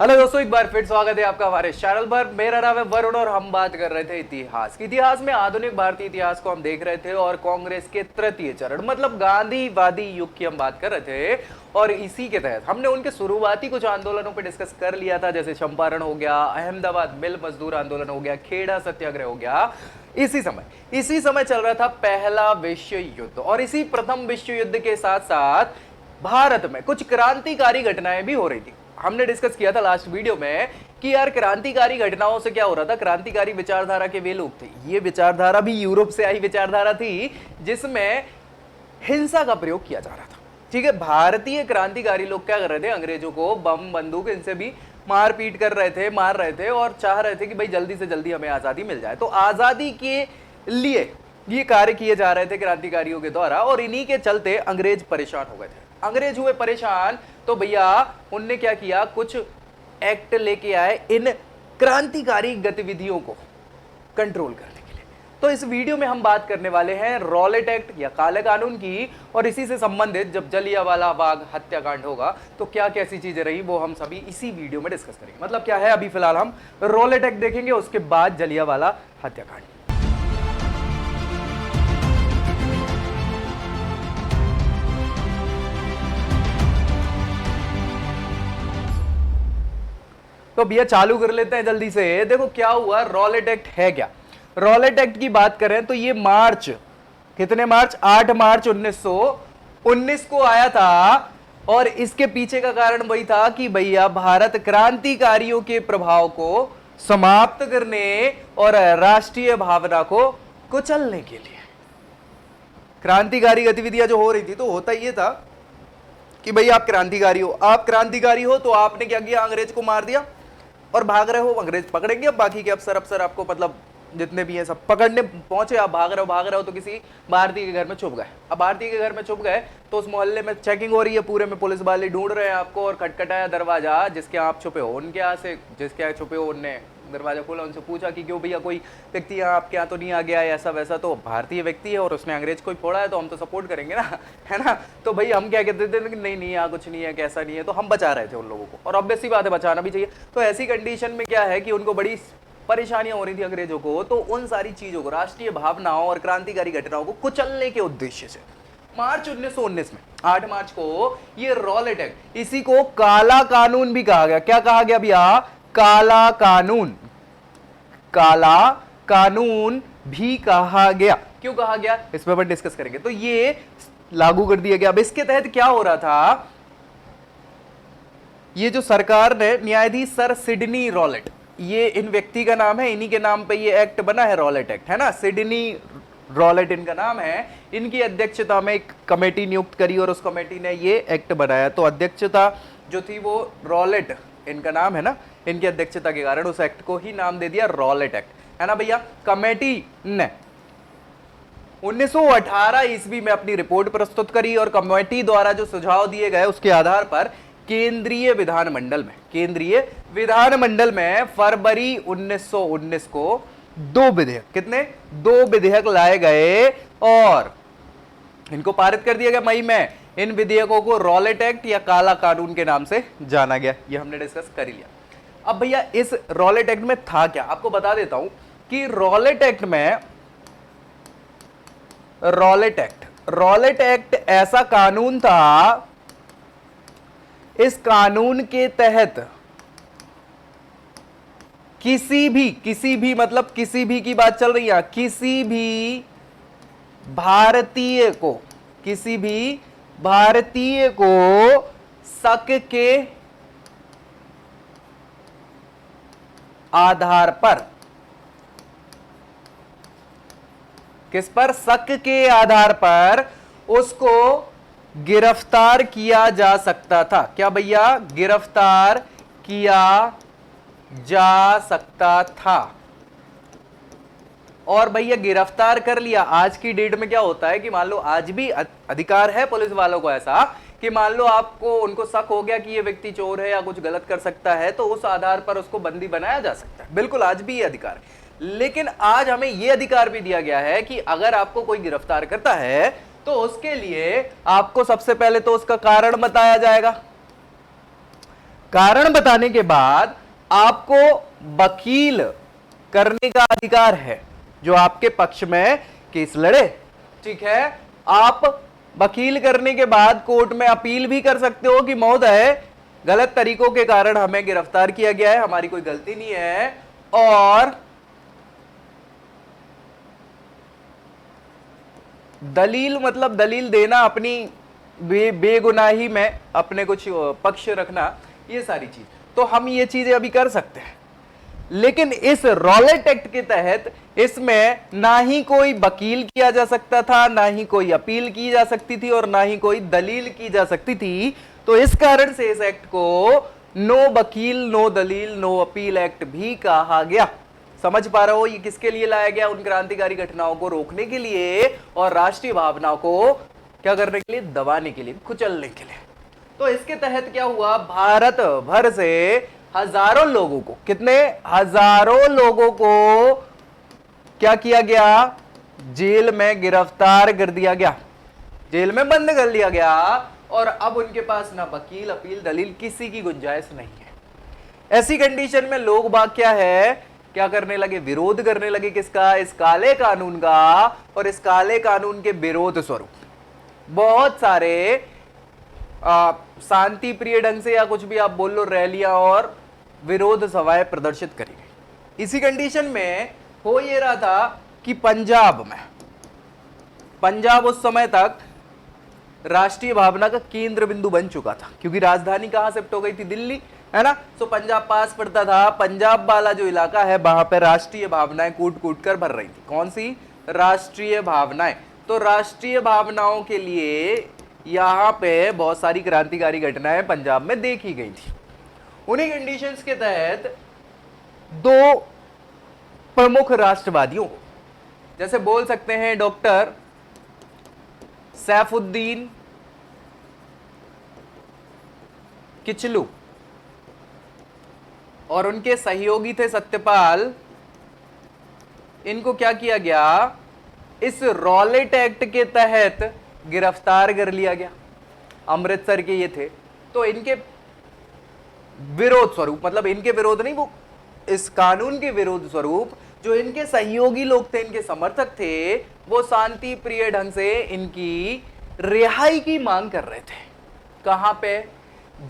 Hello दोस्तों, एक बार फिर स्वागत है आपका हमारे चैनल पर। मेरा नाम है वरुण और हम बात कर रहे थे इतिहास की। इतिहास में आधुनिक भारतीय इतिहास को हम देख रहे थे और कांग्रेस के तृतीय चरण मतलब गांधीवादी युग की हम बात कर रहे थे। और इसी के तहत हमने उनके शुरुआती कुछ आंदोलनों पर डिस्कस कर लिया था, जैसे चंपारण हो गया, अहमदाबाद मिल मजदूर आंदोलन हो गया, खेड़ा सत्याग्रह हो गया। इसी समय चल रहा था पहला विश्व युद्ध और इसी प्रथम विश्व युद्ध के साथ साथ भारत में कुछ क्रांतिकारी घटनाएं भी हो रही थी। हमने डिस्कस किया था लास्ट वीडियो में कि यार क्रांतिकारी घटनाओं से क्या हो रहा था। क्रांतिकारी विचारधारा के वे लोग थे, ये विचारधारा भी यूरोप से आई विचारधारा थी जिसमें हिंसा का प्रयोग किया जा रहा था। ठीक है, भारतीय क्रांतिकारी लोग क्या कर रहे थे, अंग्रेजों को बम बंदूक इनसे भी मारपीट कर रहे थे, मार रहे थे और चाह रहे थे कि भाई जल्दी से जल्दी हमें आजादी मिल जाए। तो आजादी के लिए ये कार्य किए जा रहे थे क्रांतिकारियों के द्वारा और इन्हीं के चलते अंग्रेज परेशान हो गए थे। अंग्रेज हुए परेशान तो भैया उनने क्या किया, कुछ एक्ट लेके आए इन क्रांतिकारी गतिविधियों को कंट्रोल करने के लिए। तो इस वीडियो में हम बात करने वाले हैं रॉलेट एक्ट या काले कानून की, और इसी से संबंधित जब जलियांवाला बाग हत्याकांड होगा तो क्या कैसी चीजें रही वो हम सभी इसी वीडियो में डिस्कस करेंगे। मतलब क्या है, अभी फिलहाल हम रॉलेट एक्ट देखेंगे, उसके बाद जलियांवाला हत्याकांड। तो भैया चालू कर लेते हैं जल्दी से। देखो क्या हुआ, रॉलेट एक्ट है क्या। रॉलेट एक्ट की बात करें तो ये मार्च, कितने मार्च, 8 मार्च 1919 को आया था। और इसके पीछे का कारण वही था कि भैया भारत क्रांतिकारियों के प्रभाव को समाप्त करने और राष्ट्रीय भावना को कुचलने के लिए क्रांतिकारी गतिविधियां जो हो रही थी। तो होता ये था कि भाई आप क्रांतिकारी हो तो आपने क्या किया, अंग्रेज को मार दिया और भाग रहे हो, अंग्रेज पकड़ेंगे। अब बाकी के अफसर आपको मतलब जितने भी हैं सब पकड़ने पहुंचे, आप भाग रहे हो तो किसी भारतीय के घर में छुप गए। अब भारतीय के घर में छुप गए तो उस मोहल्ले में चेकिंग हो रही है, पूरे में पुलिस वाले ढूंढ रहे हैं आपको, और खटखटाया दरवाजा जिसके यहाँ आप छुपे हो उनके यहाँ से, जिसके यहाँ छुपे हो उनने दरवाजा खोला, उनसे पूछा कि क्यों भैया कोई व्यक्ति यहाँ आपके यहाँ तो नहीं आ गया है, ऐसा वैसा। तो भारतीय व्यक्ति है और उसने अंग्रेज को ही फोड़ा है तो हम तो सपोर्ट करेंगे ना, है ना। तो भाई हम क्या कहते थे कि नहीं यहाँ कुछ नहीं है, कैसा नहीं है। तो हम बचा रहे थे उन लोगों को, और ऑब्वियस सी बात है बचाना भी चाहिए। तो ऐसी कंडीशन में क्या है कि उनको बड़ी परेशानियां हो रही थी अंग्रेजों को। तो उन सारी चीजों को, राष्ट्रीय भावनाओं और क्रांतिकारी घटनाओं को कुचलने के उद्देश्य से मार्च 1919 में 8 मार्च को ये रॉलेट एक्ट, इसी को काला कानून भी कहा गया। क्या कहा गया भैया, काला कानून। काला कानून भी कहा गया। क्यों कहा गया, इस पर डिस्कस करेंगे। तो ये लागू कर दिया गया। अब इसके तहत क्या हो रहा था, ये जो सरकार ने, न्यायाधीश सर सिडनी रॉलेट, ये इन व्यक्ति का नाम है, इन्हीं के नाम पे ये एक्ट बना है, रॉलेट एक्ट, है ना। सिडनी रॉलेट इनका नाम है। इनकी अध्यक्षता में एक कमेटी नियुक्त करी और उस कमेटी ने ये एक्ट बनाया। तो अध्यक्षता जो थी वो रॉलेट इनका नाम है ना, इनकी अध्यक्षता के कारण उस एक्ट को ही नाम दे दिया रॉलेट एक्ट, है ना भैया। कमेटी ने 1918 ईस्वी में अपनी रिपोर्ट प्रस्तुत करी और कमेटी द्वारा जो सुझाव दिए गए उसके आधार पर केंद्रीय विधानमंडल में फरवरी 1919 को 2 विधेयक, कितने, 2 विधेयक लाए गए और इनको पारित कर दिया गया मई में। इन विधेयकों को रॉलेट एक्ट या काला कानून के नाम से जाना गया। ये हमने डिस्कस कर ही लिया। अब भैया इस रॉलेट एक्ट में था क्या, आपको बता देता हूं कि रॉलेट एक्ट ऐसा कानून था, इस कानून के तहत किसी भी मतलब किसी भी की बात चल रही है, किसी भी भारतीय को शक के आधार पर, किस पर, शक के आधार पर उसको गिरफ्तार किया जा सकता था। क्या भैया, गिरफ्तार किया जा सकता था। और भैया गिरफ्तार कर लिया। आज की डेट में क्या होता है कि मान लो आज भी अधिकार है पुलिस वालों को ऐसा कि मान लो आपको, उनको शक हो गया कि ये व्यक्ति चोर है या कुछ गलत कर सकता है, तो उस आधार पर उसको बंदी बनाया जा सकता है। बिल्कुल आज भी ये अधिकार है। लेकिन आज हमें यह अधिकार भी दिया गया है कि अगर आपको कोई गिरफ्तार करता है तो उसके लिए आपको सबसे पहले तो उसका कारण बताया जाएगा। कारण बताने के बाद आपको वकील करने का अधिकार है, जो आपके पक्ष में केस लड़े। ठीक है, आप वकील करने के बाद कोर्ट में अपील भी कर सकते हो कि महोदय गलत तरीकों के कारण हमें गिरफ्तार किया गया है, हमारी कोई गलती नहीं है, और दलील मतलब दलील देना, अपनी बेगुनाही में अपने कुछ पक्ष रखना, ये सारी चीज तो हम ये चीजें अभी कर सकते हैं। लेकिन इस रॉलेट एक्ट के तहत इसमें ना ही कोई वकील किया जा सकता था, ना ही कोई अपील की जा सकती थी, और ना ही कोई दलील की जा सकती थी। तो इस कारण से इस एक्ट को नो वकील नो दलील नो अपील एक्ट भी कहा गया। समझ पा रहे हो ये किसके लिए लाया गया? उन क्रांतिकारी घटनाओं को रोकने के लिए और राष्ट्रीय भावनाओं को क्या करने के लिए? दबाने के लिए, कुचलने के लिए। तो इसके तहत क्या हुआ, भारत भर से हजारों लोगों को, कितने हजारों लोगों को क्या किया गया? जेल में गिरफ्तार कर दिया गया, जेल में बंद कर लिया गया, और अब उनके पास ना वकील अपील दलील किसी की गुंजाइश नहीं है। ऐसी कंडीशन में लोग बाग क्या है, क्या करने लगे? विरोध करने लगे। किसका? इस काले कानून का। और इस काले कानून के विरोध स्वरूप बहुत सारे शांति प्रिय ढंग से या कुछ भी आप बोल लो, रैलियां और विरोध सभाएं प्रदर्शित करी गई। इसी कंडीशन में हो ये रहा था कि पंजाब में, पंजाब उस समय तक राष्ट्रीय भावना का केंद्र बिंदु बन चुका था, क्योंकि राजधानी कहां शिफ्ट हो गई थी? दिल्ली, है ना। तो पंजाब पास पड़ता था। पंजाब वाला जो इलाका है वहां पे राष्ट्रीय भावनाएं कूट कूट कर भर रही थी। कौन सी? राष्ट्रीय भावनाएं। तो राष्ट्रीय भावनाओं के लिए यहां पे बहुत सारी क्रांतिकारी घटनाएं पंजाब में देखी गई थी। उन्हीं कंडीशंस के तहत दो प्रमुख राष्ट्रवादियों को, जैसे बोल सकते हैं डॉक्टर सैफुद्दीन किचलू और उनके सहयोगी थे सत्यपाल, इनको क्या किया गया? इस रॉलेट एक्ट के तहत गिरफ्तार कर लिया गया। अमृतसर के ये थे। तो इनके विरोध स्वरूप, मतलब इनके विरोध नहीं, वो इस कानून के विरोध स्वरूप जो इनके सहयोगी लोग थे, इनके समर्थक थे, वो शांति प्रिय ढंग से इनकी रिहाई की मांग कर रहे थे। कहां पे?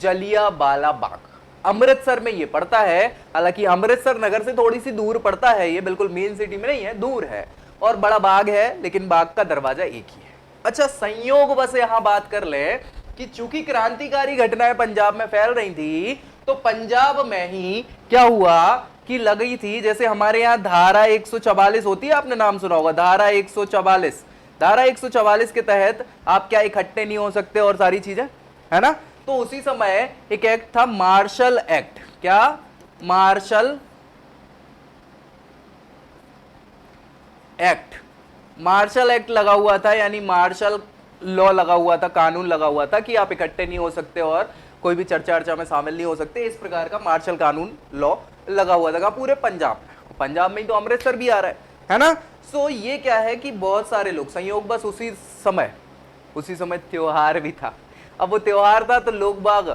जलियांवाला बाग, अमृतसर में ये पड़ता है। हालांकि अमृतसर नगर से थोड़ी सी दूर पड़ता है, ये बिल्कुल मेन सिटी में नहीं है, दूर है, और बड़ा बाग है, लेकिन बाग का दरवाजा एक ही है। अच्छा, संयोग बस यहां बात कर ले कि चूंकि क्रांतिकारी घटनाएं पंजाब में फैल रही थी, तो पंजाब में ही क्या हुआ कि लगी थी, जैसे हमारे यहां धारा 144 होती है, आपने नाम सुना होगा, धारा 144। धारा 144 के तहत आप क्या इकट्ठे नहीं हो सकते और सारी चीजें, है ना। तो उसी समय एक एक्ट था मार्शल एक्ट। क्या? Martial act. मार्शल एक्ट लगा हुआ था, यानी मार्शल लॉ लगा हुआ था, कानून लगा हुआ था कि आप इकट्ठे नहीं हो सकते और कोई भी चर्चा अर्चा में शामिल नहीं हो सकते। इस प्रकार का मार्शल कानून लॉ लगा हुआ था पूरे पंजाब में। पंजाब में ही तो अमृतसर भी आ रहा है ना। सो ये क्या है कि बहुत सारे लोग, संयोग बस उसी समय त्योहार भी था। अब वो त्योहार था तो लोग बाग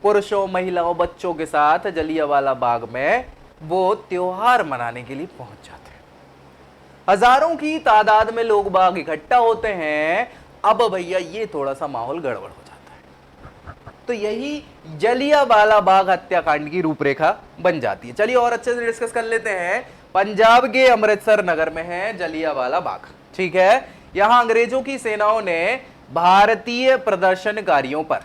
पुरुषों महिलाओं बच्चों के साथ जलियांवाला बाग में वो त्योहार मनाने के लिए पहुंच जाते हैं। हजारों की तादाद में लोग बाग इकट्ठा होते हैं। अब भैया ये थोड़ा सा माहौल गड़बड़ हो जाता है, तो यही जलियांवाला बाग हत्याकांड की रूपरेखा बन जाती है। चलिए और अच्छे से डिस्कस कर लेते हैं। पंजाब के अमृतसर नगर में है जलियांवाला बाग, ठीक है। यहां अंग्रेजों की सेनाओं ने भारतीय प्रदर्शनकारियों पर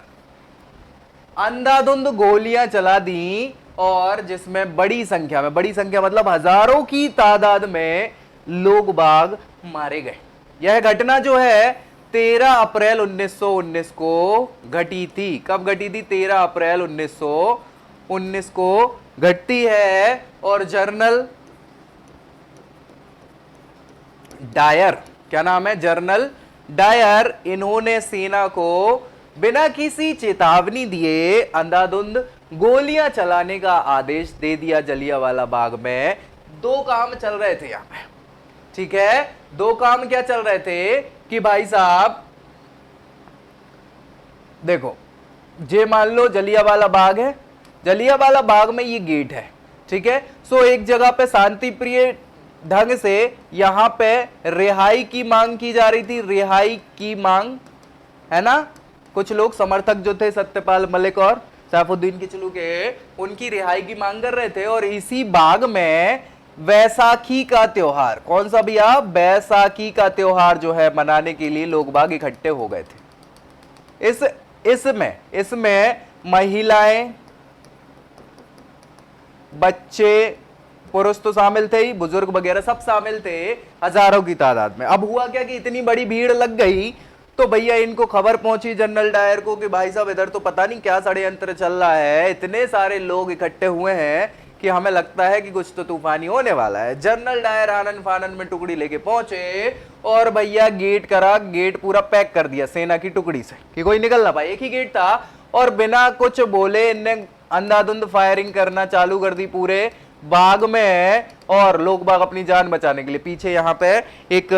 अंधाधुंध गोलियां चला दी, और जिसमें बड़ी संख्या मतलब हजारों की तादाद में लोग बाग मारे गए। यह घटना जो है 13 अप्रैल 1919 को घटी थी। कब घटी थी? 13 अप्रैल 1919 को घटती है। और जनरल डायर, क्या नाम है? जनरल डायर, इन्होंने सेना को बिना किसी चेतावनी दिए अंधाधुंध गोलियां चलाने का आदेश दे दिया जलियांवाला बाग में। दो काम चल रहे थे यहां पे, ठीक है। दो काम क्या चल रहे थे कि भाई साहब देखो, जे मान लो जलियांवाला बाग है, जलियांवाला बाग में ये गेट है, ठीक है। सो एक जगह पे शांति प्रिय ढंग से यहां पे रिहाई की मांग की जा रही थी, रिहाई की मांग, है ना। कुछ लोग समर्थक जो थे सत्यपाल मलिक और सैफुद्दीन किचलू के, उनकी रिहाई की मांग कर रहे थे। और इसी बाग में वैसाखी का त्योहार, कौन सा भैया, बैसाखी का त्योहार जो है मनाने के लिए लोग बाग इकट्ठे हो गए थे। इसमें महिलाएं, बच्चे, पुरुष तो शामिल थे ही, बुजुर्ग वगैरह सब शामिल थे हजारों की तादाद में। अब हुआ क्या कि इतनी बड़ी भीड़ लग गई तो भैया इनको खबर पहुंची जनरल डायर को कि भाई साहब इधर तो पता नहीं क्या षड्यंत्र चल रहा है, इतने सारे लोग इकट्ठे हुए हैं कि हमें लगता है कि कुछ तो तूफानी होने वाला है। जनरल डायर आनन फानन में टुकड़ी लेके पहुंचे और भैया गेट करा, गेट पूरा पैक कर दिया सेना की टुकड़ी से कि कोई निकल ना पाए। एक ही गेट था और बिना कुछ बोले इनने अंधाधुंध फायरिंग करना चालू कर दी पूरे बाग में। और लोग बाग अपनी जान बचाने के लिए, पीछे यहाँ पे एक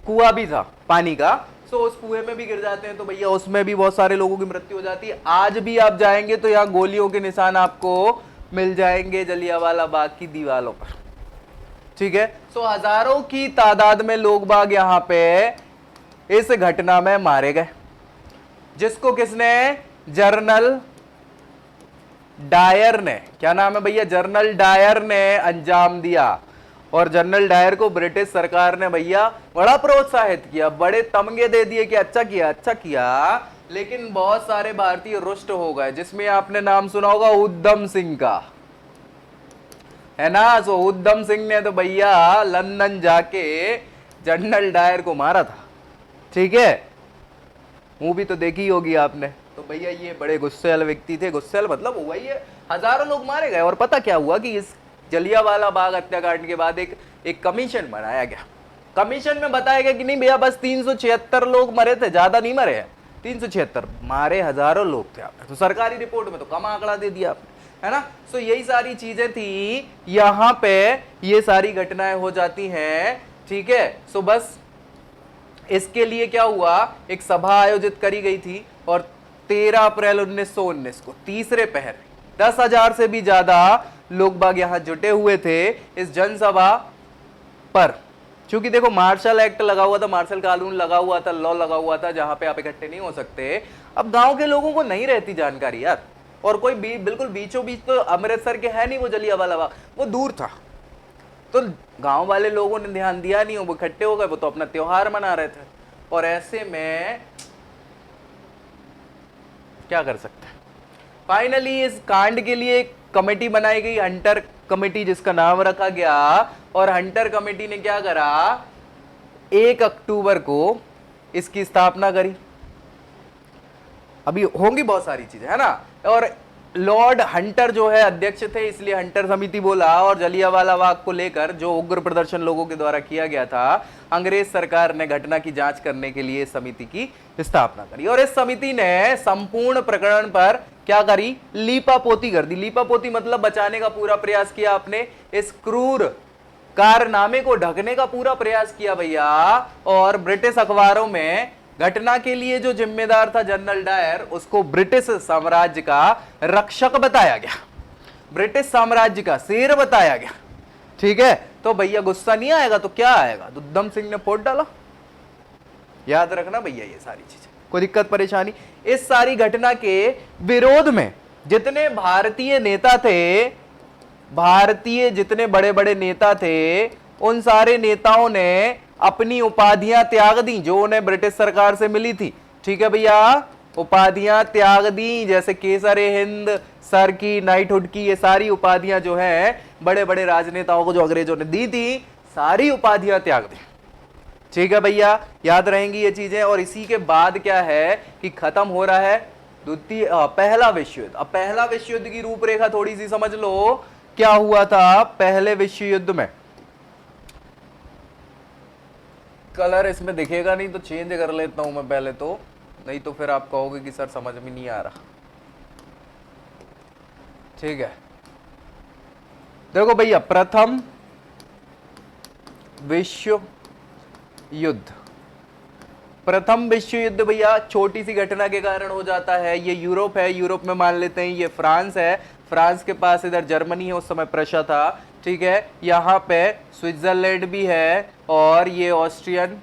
कुआं भी था पानी का, सो उस कुएं में भी गिर जाते हैं तो भैया उसमें भी बहुत सारे लोगों की मृत्यु हो जाती है। आज भी आप जाएंगे तो यहाँ गोलियों के निशान आपको मिल जाएंगे जलियांवाला बाग की दीवारों पर, ठीक है। सो हजारों की तादाद में लोग बाग यहाँ पे इस घटना में मारे गए, जिसको किसने, जनरल डायर ने, क्या नाम है भैया, जनरल डायर ने अंजाम दिया। और जनरल डायर को ब्रिटिश सरकार ने भैया बड़ा प्रोत्साहित किया, बड़े तमगे दे दिए कि अच्छा किया अच्छा किया। लेकिन बहुत सारे भारतीय रुष्ट हो गए, जिसमें आपने नाम सुना होगा उधम सिंह का, है ना। सो उधम सिंह ने तो भैया लंदन जाके जनरल डायर को मारा था, ठीक है। मूवी तो देखी होगी आपने। तो भैया ये बड़े गुस्सेल व्यक्ति थे, गुस्सेल मतलब हुआ ही है, हजारों लोग मारे गए। और पता क्या हुआ कि इस जलियांवाला बाग हत्याकांड के बाद एक कमीशन बनाया गया। कमीशन में बताया गया कि नहीं भैया बस 376 लोग मरे थे, ज्यादा नहीं मरे हैं, 376 मारे हजारों लोग थे आपने। तो सरकारी रिपोर्ट में तो कम आंकड़ा दे दिया आपने, है ना। सो यही सारी चीजें थी, यहां पे ये सारी घटनाएं हो जाती हैं, ठीक है। सो बस इसके लिए क्या हुआ, एक सभा आयोजित करी गई थी और 13 अप्रैल 1919 को तीसरे पहर 10,000 से भी ज्यादा लोग बाग यहां जुटे हुए थे इस जनसभा पर। क्योंकि देखो मार्शल एक्ट लगा हुआ था, मार्शल कानून लगा हुआ था, लॉ लगा हुआ था जहां पे आप इकट्ठे नहीं हो सकते। अब गांव के लोगों को नहीं रहती जानकारी यार, और कोई बिल्कुल बीचों बीच तो अमृतसर के है नहीं वो जलियांवाला बाग, वो दूर था। तो गांव वाले लोगों ने ध्यान दिया नहीं, वो इकट्ठे हो गए, वो तो अपना त्योहार मना रहे थे। और ऐसे में क्या कर सकते हैं। फाइनली इस कांड के लिए एक कमेटी बनाई गई, हंटर कमेटी, जिसका नाम रखा गया। और हंटर कमेटी ने क्या करा, 1 अक्टूबर को इसकी स्थापना करी। अभी होंगी बहुत सारी चीजें, है ना। और लॉर्ड हंटर जो है अध्यक्ष थे, इसलिए हंटर समिति बोला। और जलियांवाला बाग को लेकर जो उग्र प्रदर्शन लोगों के द्वारा किया गया था, अंग्रेज सरकार ने घटना की जांच करने के लिए समिति की स्थापना करी। और इस समिति ने संपूर्ण प्रकरण पर क्या करी, लीपापोती कर दी। लीपापोती मतलब बचाने का पूरा प्रयास किया आपने, इस क्रूर कारनामे को ढकने का पूरा प्रयास किया भैया। और ब्रिटिश अखबारों में घटना के लिए जो जिम्मेदार था जनरल डायर, उसको ब्रिटिश साम्राज्य का रक्षक बताया गया, ब्रिटिश साम्राज्य का शेर बताया गया, ठीक है। तो भैया गुस्सा नहीं आएगा तो क्या आएगा, तो उधम सिंह ने फोड़ डाला। याद रखना भैया ये सारी चीजें, कोई दिक्कत परेशानी। इस सारी घटना के विरोध में जितने भारतीय नेता थे, भारतीय जितने बड़े बड़े नेता थे, उन सारे नेताओं ने अपनी उपाधियां त्याग दी जो उन्हें ब्रिटिश सरकार से मिली थी, ठीक है भैया। उपाधियां त्याग दी, जैसे केसरे हिंद, सर की, नाइटहुड की, ये सारी उपाधियां जो है बड़े बड़े राजनेताओं को जो अंग्रेजों ने दी थी, सारी उपाधियां त्याग दी, ठीक है भैया। याद रहेंगी ये चीजें। और इसी के बाद क्या है कि खत्म हो रहा है पहला विश्व युद्ध। अब पहला विश्व युद्ध की रूपरेखा थोड़ी सी समझ लो, क्या हुआ था पहले विश्व युद्ध में। कलर इसमें दिखेगा नहीं तो चेंज कर लेता हूं मैं पहले तो, नहीं तो फिर आप कहोगे कि सर समझ में नहीं आ रहा, ठीक है। देखो भैया, प्रथम विश्व युद्ध, प्रथम विश्व युद्ध भैया छोटी सी घटना के कारण हो जाता है। ये यूरोप है, यूरोप में मान लेते हैं ये फ्रांस है, फ्रांस के पास इधर जर्मनी है, उस समय प्रशा था, ठीक है। यहाँ पे स्विट्जरलैंड भी है और ये ऑस्ट्रियन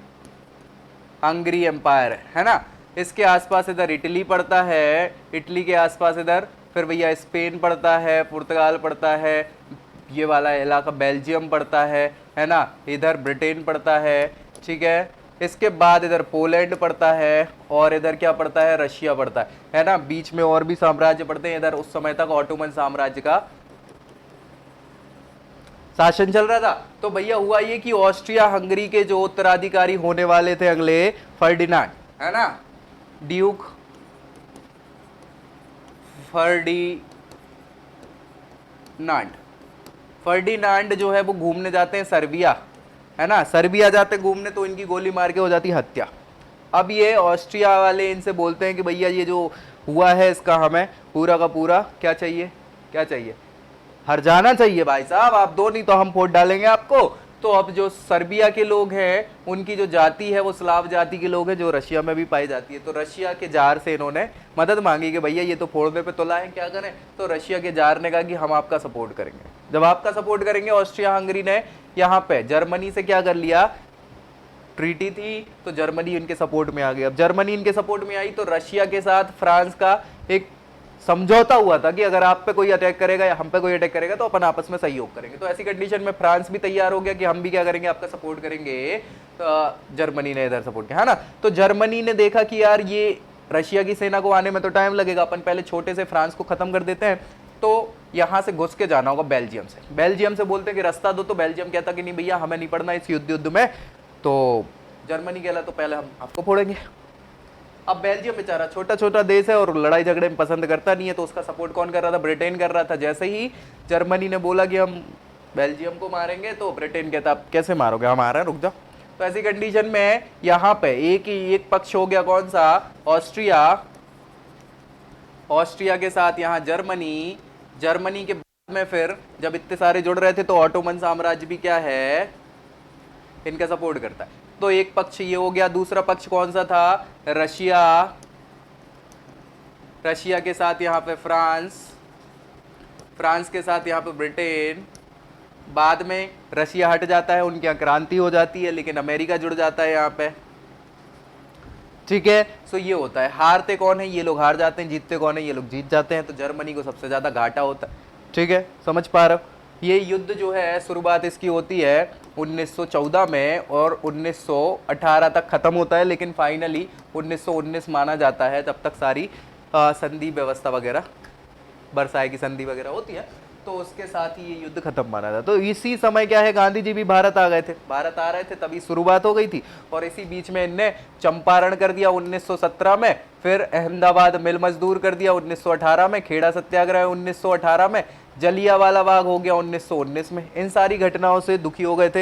हंगरी एम्पायर है ना। इसके आसपास इधर इटली पड़ता है, इटली के आसपास इधर फिर भैया स्पेन पड़ता है, पुर्तगाल पड़ता है, ये वाला इलाका बेल्जियम पड़ता है ना, इधर ब्रिटेन पड़ता है, ठीक है। इसके बाद इधर पोलैंड पड़ता है और इधर क्या पड़ता है, रशिया पड़ता है ना। बीच में और भी साम्राज्य पड़ते हैं। इधर उस समय तक ऑटोमन साम्राज्य का शासन चल रहा था। तो भैया हुआ ये कि ऑस्ट्रिया हंगरी के जो उत्तराधिकारी होने वाले थे अगले, फर्डिनांड है ना, ड्यूक फर्डिनांड जो है वो घूमने जाते हैं सर्बिया, है ना, सर्बिया जाते घूमने, तो इनकी गोली मार के हो जाती हत्या। अब ये ऑस्ट्रिया वाले इनसे बोलते हैं कि भैया ये जो हुआ है इसका हमें पूरा का पूरा क्या चाहिए, क्या चाहिए, हर जाना चाहिए भाई साहब, आप दो नहीं तो हम वोट डालेंगे आपको। तो अब जो सर्बिया के लोग हैं उनकी जो जाति है वो स्लाव जाति के लोग हैं, जो रशिया में भी पाई जाती है। तो रशिया के जार से इन्होंने मदद मांगी कि भैया ये तो फोड़ने पे तुला है, क्या करें। तो रशिया के जार ने कहा कि हम आपका सपोर्ट करेंगे। जब आपका सपोर्ट करेंगे, ऑस्ट्रिया हंगरी ने यहाँ पे जर्मनी से क्या कर लिया, ट्रीटी थी, तो जर्मनी इनके सपोर्ट में आ गई। अब जर्मनी इनके सपोर्ट में आई तो रशिया के साथ फ्रांस का एक समझौता हुआ था कि अगर आप पे कोई अटैक करेगा या हम पे कोई अटैक करेगा तो अपन आपस में सहयोग करेंगे। तो ऐसी कंडीशन में फ्रांस भी तैयार हो गया कि हम भी क्या करेंगे, आपका सपोर्ट करेंगे। तो जर्मनी ने इधर सपोर्ट किया, है ना। तो जर्मनी ने देखा कि यार ये रशिया की सेना को आने में तो टाइम लगेगा, अपन पहले छोटे से फ्रांस को खत्म कर देते हैं। तो यहाँ से घुस के जाना होगा बेल्जियम से। बेल्जियम से बोलते हैं कि रास्ता दो, तो बेल्जियम कहता कि नहीं भैया हमें नहीं पड़ना इस युद्ध में। तो जर्मनी कहला तो पहले हम आपको फोड़ेंगे। अब बेल्जियम बेचारा छोटा छोटा देश है और लड़ाई झगड़े में पसंद करता नहीं है, तो उसका सपोर्ट कौन कर रहा था, ब्रिटेन कर रहा था। जैसे ही जर्मनी ने बोला कि हम बेल्जियम को मारेंगे, तो ब्रिटेन कहता आप कैसे मारोगे, हम आ रहे हैं, रुक जाओ। तो ऐसी कंडीशन में यहाँ पे एक पक्ष हो गया, कौन सा, ऑस्ट्रिया, ऑस्ट्रिया के साथ यहाँ जर्मनी, जर्मनी के बाद में फिर जब इतने सारे जुड़ रहे थे तो ऑटोमन साम्राज्य भी क्या है, इनका सपोर्ट करता है। तो एक पक्ष ये हो गया। दूसरा पक्ष कौन सा था, रशिया, रशिया के साथ यहाँ पे फ्रांस, फ्रांस के साथ यहाँ पे ब्रिटेन। बाद में रशिया हट जाता है, उनकी यहाँ क्रांति हो जाती है, लेकिन अमेरिका जुड़ जाता है यहाँ पे, ठीक है। सो ये होता है, हारते कौन है, ये लोग हार जाते हैं, जीतते कौन है, ये लोग जीत जाते हैं। तो जर्मनी को सबसे ज्यादा घाटा होता है, ठीक है, समझ पा रहे हो। ये युद्ध जो है शुरुआत इसकी होती है 1914 में और 1918 तक खत्म होता है, लेकिन फाइनली 1919 माना जाता है। तब तक सारी संधि व्यवस्था वगैरह, बरसाए की संधि वगैरह होती है, तो उसके साथ ही ये युद्ध खत्म माना था। तो इसी समय क्या है, गांधी जी भी भारत आ गए थे, भारत आ रहे थे तभी शुरुआत हो गई थी। और इसी बीच में इनने चंपारण कर दिया 1917 में, फिर अहमदाबाद मिल मजदूर कर दिया 1918 में, खेड़ा सत्याग्रह 1918 में, जलियांवाला बाग हो गया 1919 में। इन सारी घटनाओं से दुखी हो गए थे,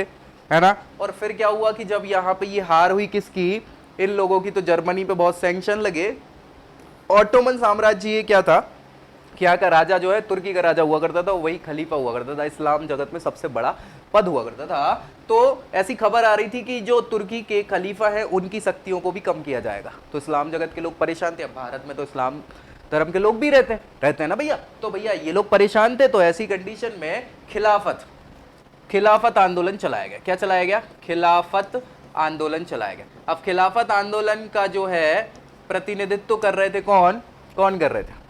है ना। और फिर क्या हुआ कि जब यहाँ पे ये हार हुई किसकी, इन लोगों की, तो जर्मनी पे बहुत सैंक्शन लगे। ऑटोमन साम्राज्य ये क्या था, क्या का राजा जो है तुर्की का राजा हुआ करता था, वही खलीफा हुआ करता था, इस्लाम जगत में सबसे बड़ा पद हुआ करता था। तो ऐसी खबर आ रही थी कि जो तुर्की के खलीफा है उनकी शक्तियों को भी कम किया जाएगा। तो इस्लाम जगत के लोग परेशान थे। अब भारत में तो इस्लाम धर्म के लोग भी रहते हैं ना भैया, तो भैया ये लोग परेशान थे। तो ऐसी कंडीशन में खिलाफत आंदोलन चलाया गया। क्या चलाया गया, खिलाफत आंदोलन चलाया गया। अब खिलाफत आंदोलन का जो है प्रतिनिधित्व कर रहे थे कौन कर रहे थे,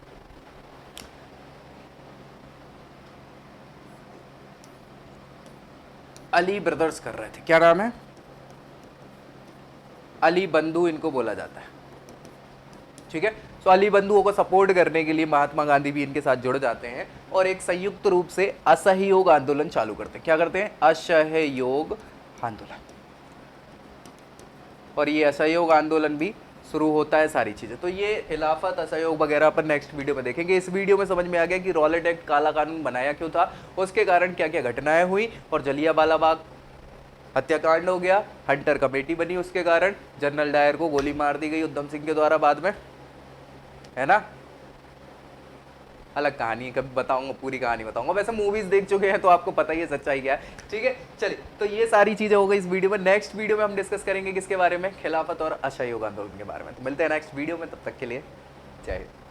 अली ब्रदर्स कर रहे थे। क्या नाम है, अली बंधु इनको बोला जाता है, ठीक है। तो अली बंधुओं को सपोर्ट करने के लिए महात्मा गांधी भी इनके साथ जुड़ जाते हैं और एक संयुक्त रूप से असहयोग आंदोलन चालू करते हैं। क्या करते हैं, असहयोग आंदोलन। और ये असहयोग आंदोलन भी शुरू होता है, सारी चीजें। तो ये खिलाफत, असहयोग वगैरह अपन नेक्स्ट वीडियो में देखेंगे। इस वीडियो में समझ में आ गया कि रॉलेट एक्ट, काला कानून बनाया क्यों था, उसके कारण क्या क्या घटनाएं हुई, और जलियांवाला बाग हत्याकांड हो गया, हंटर कमेटी बनी उसके कारण, जनरल डायर को गोली मार दी गई उधम सिंह के द्वारा बाद में, है ना। अलग कहानी है, कभी बताऊंगा, पूरी कहानी बताऊंगा। वैसे मूवीज देख चुके हैं तो आपको पता ही है सच्चाई क्या है, ठीक है। चलिए, तो ये सारी चीजें हो गई इस वीडियो में। नेक्स्ट वीडियो में हम डिस्कस करेंगे किसके बारे में, खिलाफत और असहयोग आंदोलन के बारे में। तो मिलते हैं नेक्स्ट वीडियो में, तब तक के लिए जय हिंद।